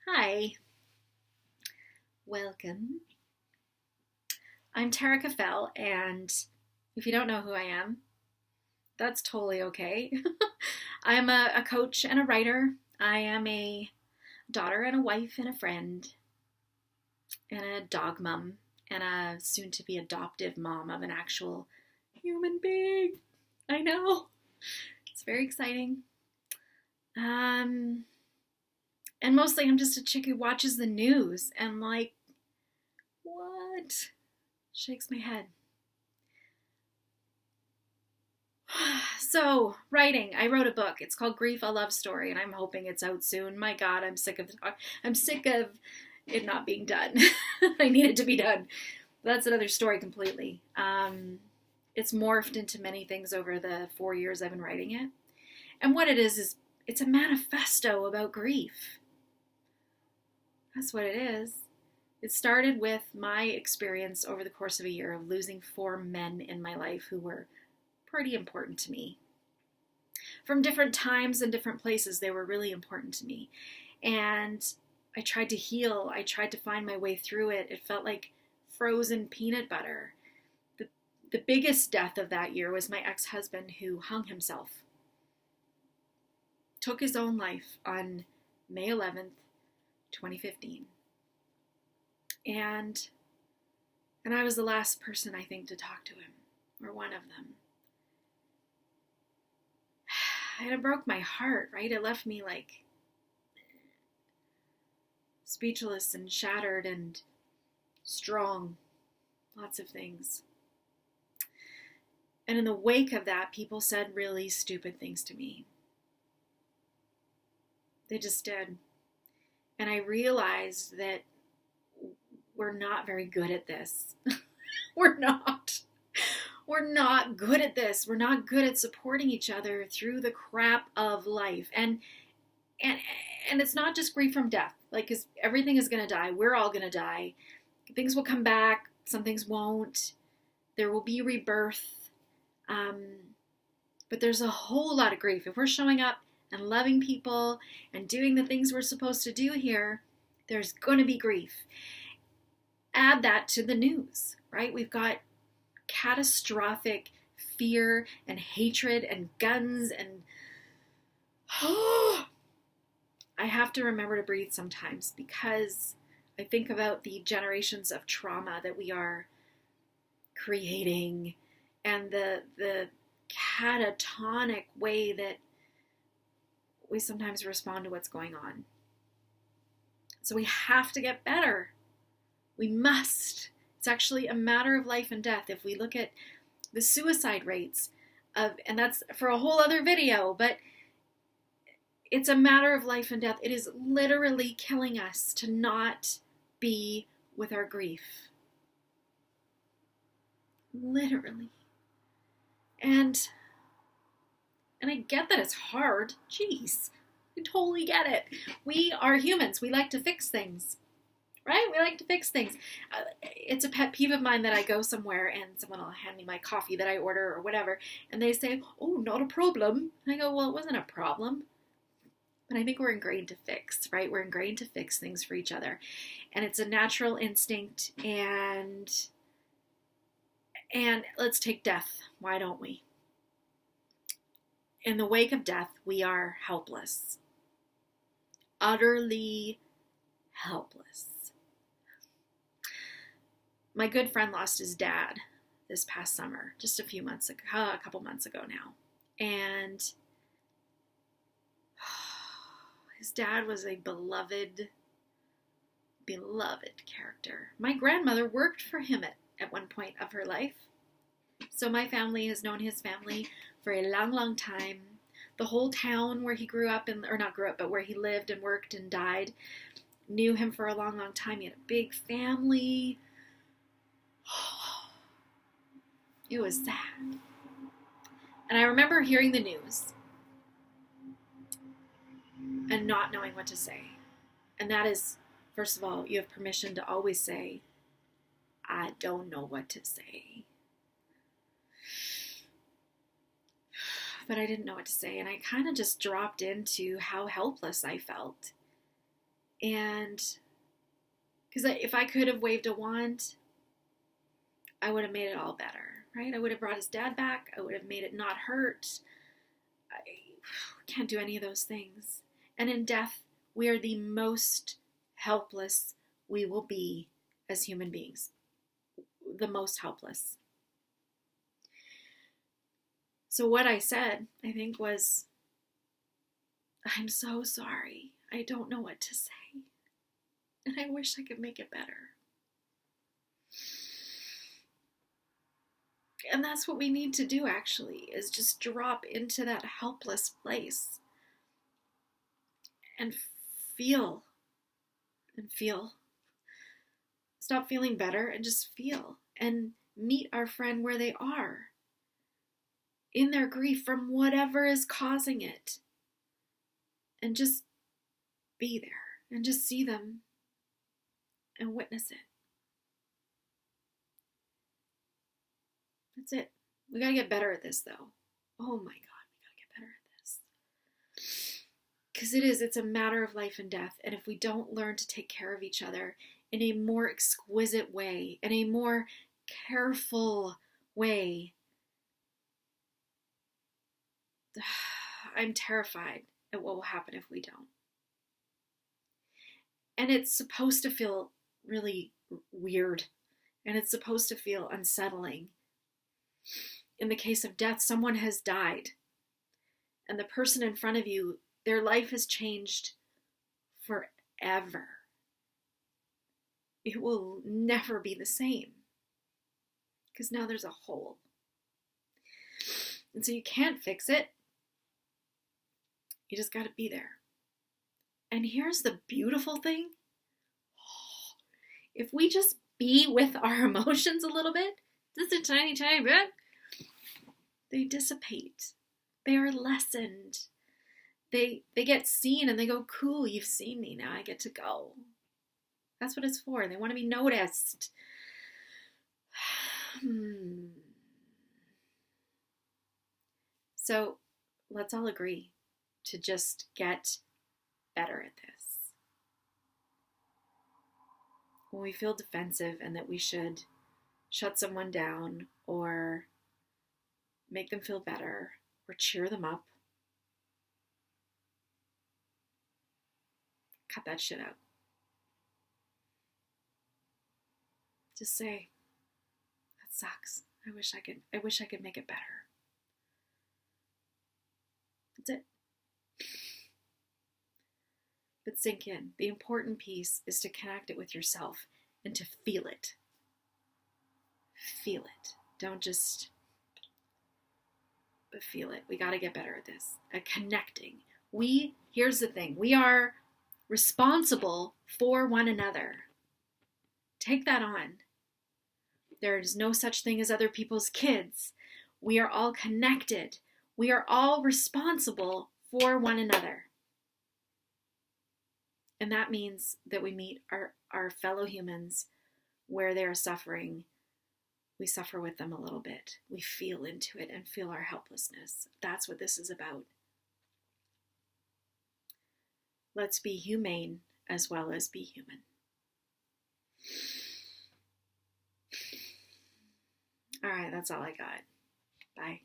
Hi, welcome. I'm Tara Fell, and if you don't know who I am, that's totally okay. I'm a coach and a writer. I am a daughter and a wife and a friend and a dog mom and a soon to be adoptive mom of an actual human being. I know. It's very exciting. Um, and mostly I'm just a chick who watches the news and, like, what? Shakes my head. So, writing. I wrote a book. It's called Grief: A Love Story, and I'm hoping it's out soon. My God, I'm sick of it not being done. I need it to be done. That's another story completely. It's morphed into many things over the 4 years I've been writing it. And what it is it's a manifesto about grief. That's what it is. It started with my experience over the course of a year of losing 4 men in my life who were pretty important to me. From different times and different places, they were really important to me. And I tried to heal. I tried to find my way through it. It felt like frozen peanut butter. The biggest death of that year was my ex-husband, who hung himself. Took his own life on May 11th, 2015. And I was the last person, I think, to talk to him, or one of them. And it broke my heart, right? It left me like speechless and shattered and strong. Lots of things. And in the wake of that, people said really stupid things to me. They just did. And I realized that we're not very good at this. We're not. We're not good at this. We're not good at supporting each other through the crap of life. And it's not just grief from death. Like, 'cause everything is going to die. We're all going to die. Things will come back. Some things won't. There will be rebirth. But there's a whole lot of grief. If we're showing up and loving people and doing the things we're supposed to do here, there's going to be grief. Add that to the news, right? We've got catastrophic fear and hatred and guns and I have to remember to breathe sometimes, because I think about the generations of trauma that we are creating and the catatonic way that we sometimes respond to what's going on. So we have to get better. We must. It's actually a matter of life and death. If we look at the suicide rates and that's for a whole other video, but it's a matter of life and death. It is literally killing us to not be with our grief. Literally. And I get that it's hard. Jeez, I totally get it. We are humans. We like to fix things. Right? We like to fix things. It's a pet peeve of mine that I go somewhere and someone will hand me my coffee that I order or whatever, and they say, "Oh, not a problem." And I go, "Well, it wasn't a problem." But I think we're ingrained to fix, right? We're ingrained to fix things for each other. And it's a natural instinct. And let's take death. Why don't we? In the wake of death, we are helpless. Utterly helpless. My good friend lost his dad this past summer, just a couple months ago now. And his dad was a beloved character. My grandmother worked for him at one point of her life. So my family has known his family for a long, long time. The whole town where he grew up, or not grew up, but where he lived and worked and died, knew him for a long, long time. He had a big family. It was sad. And I remember hearing the news and not knowing what to say. And that is, first of all, you have permission to always say, "I don't know what to say." But I didn't know what to say, and I kind of just dropped into how helpless I felt. And because if I could have waved a wand, I would have made it all better, right? I would have brought his dad back. I would have made it not hurt. I can't do any of those things. And in death, we are the most helpless we will be as human beings. The most helpless. So what I said, I think, was, I'm so sorry. I don't know what to say. And I wish I could make it better. And that's what we need to do, actually, is just drop into that helpless place and feel. Stop feeling better and just feel. And meet our friend where they are, in their grief from whatever is causing it. And just be there and just see them and witness it. That's it. We gotta get better at this, though. Oh my God, we gotta get better at this. Because it's a matter of life and death. And if we don't learn to take care of each other in a more exquisite way, in a more careful way, I'm terrified at what will happen if we don't. And it's supposed to feel really weird. And it's supposed to feel unsettling. In the case of death, someone has died. And the person in front of you, their life has changed forever. It will never be the same. Because now there's a hole. And so you can't fix it. You just got to be there. And here's the beautiful thing. If we just be with our emotions a little bit, just a tiny, tiny bit, they dissipate. They are lessened. They get seen and they go, cool, you've seen me, now I get to go. That's what it's for. They want to be noticed. So let's all agree to just get better at this. When we feel defensive and that we should shut someone down or make them feel better or cheer them up, cut that shit out. Just say, that sucks. I wish I could make it better. That's it. But sink in. The important piece is to connect it with yourself and to feel it. Feel it. Don't just, but feel it. We got to get better at this, at connecting. Here's the thing. We are responsible for one another. Take that on. There is no such thing as other people's kids. We are all connected. We are all responsible for one another. And that means that we meet our fellow humans where they are suffering. We suffer with them a little bit. We feel into it and feel our helplessness. That's what this is about. Let's be humane as well as be human. All right, that's all I got. Bye.